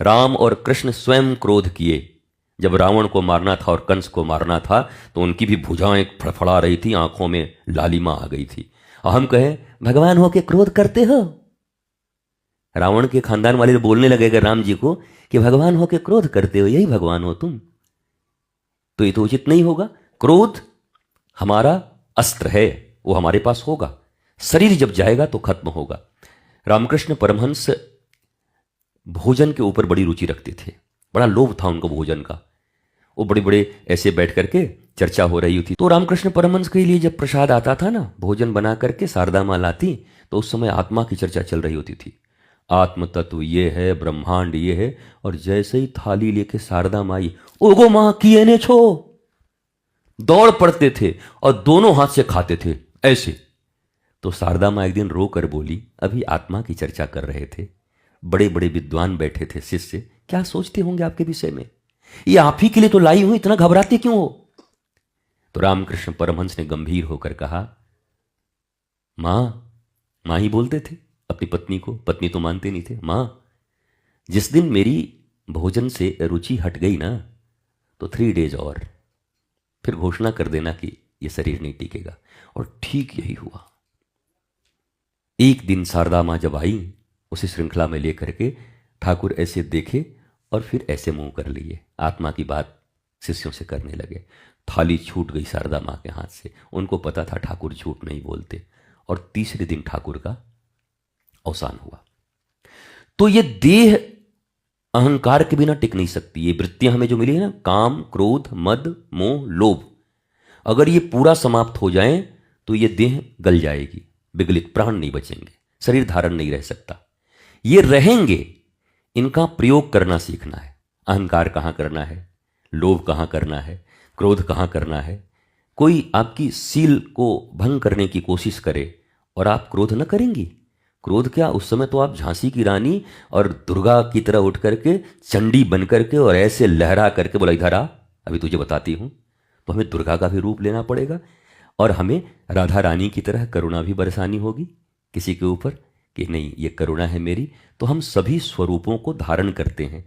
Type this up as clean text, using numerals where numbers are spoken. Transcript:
राम और कृष्ण स्वयं क्रोध किए। जब रावण को मारना था और कंस को मारना था तो उनकी भी भुजाएं फड़फड़ा रही थी, आंखों में लालिमा आ गई थी। और हम कहे भगवान हो के क्रोध करते हो। रावण के खानदान वाले बोलने लगेगा राम जी को कि भगवान हो के क्रोध करते हो, यही भगवान हो तुम, तो ये तो उचित नहीं होगा। क्रोध हमारा अस्त्र है, वो हमारे पास होगा, शरीर जब जाएगा तो खत्म होगा। रामकृष्ण परमहंस भोजन के ऊपर बड़ी रुचि रखते थे, बड़ा लोभ था उनको भोजन का। वो बड़े बड़े ऐसे बैठ करके चर्चा हो रही थी तो रामकृष्ण परमहंस के लिए जब प्रसाद आता था ना, भोजन बना करके शारदा माँ लाती, तो उस समय आत्मा की चर्चा चल रही होती थी। आत्म तत्व ये है, ब्रह्मांड ये है, और जैसे ही थाली लेके शारदा माई ओगो माँ किए ने छो, दौड़ पड़ते थे और दोनों हाथ से खाते थे ऐसे। तो शारदा माँ एक दिन रो कर बोली, अभी आत्मा की चर्चा कर रहे थे, बड़े बड़े विद्वान बैठे थे, शिष्य क्या सोचते होंगे आपके विषय में, ये आप ही के लिए तो लाई हूं, इतना घबराते क्यों हो। तो रामकृष्ण परमहंस ने गंभीर होकर कहा, मां, मां ही बोलते थे अपनी पत्नी को, पत्नी तो मानते नहीं थे, मां जिस दिन मेरी भोजन से रुचि हट गई ना, तो 3 डेज और फिर घोषणा कर देना कि यह शरीर नहीं टिकेगा। और ठीक यही हुआ। एक दिन शारदा मां जब आई उसी श्रृंखला में लेकर के, ठाकुर ऐसे देखे और फिर ऐसे मुंह कर लिए, आत्मा की बात शिष्यों से करने लगे। थाली छूट गई शारदा मां के हाथ से, उनको पता था ठाकुर झूठ नहीं बोलते, और तीसरे दिन ठाकुर का अवसान हुआ। तो ये देह अहंकार के बिना टिक नहीं सकती। ये वृत्तियां हमें जो मिली है ना, काम, क्रोध, मद, मोह, लोभ, अगर ये पूरा समाप्त हो जाए तो ये देह गल जाएगी, विगलित, प्राण नहीं बचेंगे, शरीर धारण नहीं रह सकता। ये रहेंगे, इनका प्रयोग करना सीखना है। अहंकार कहां करना है, लोभ कहां करना है, क्रोध कहां करना है। कोई आपकी सील को भंग करने की कोशिश करे और आप क्रोध न करेंगी, क्रोध क्या, उस समय तो आप झांसी की रानी और दुर्गा की तरह उठ करके, चंडी बन करके और ऐसे लहरा करके बोला इधर आ, अभी तुझे बताती हूं। तो हमें दुर्गा का भी रूप लेना पड़ेगा और हमें राधा रानी की तरह करुणा भी बरसानी होगी किसी के ऊपर कि नहीं ये करुणा है मेरी। तो हम सभी स्वरूपों को धारण करते हैं।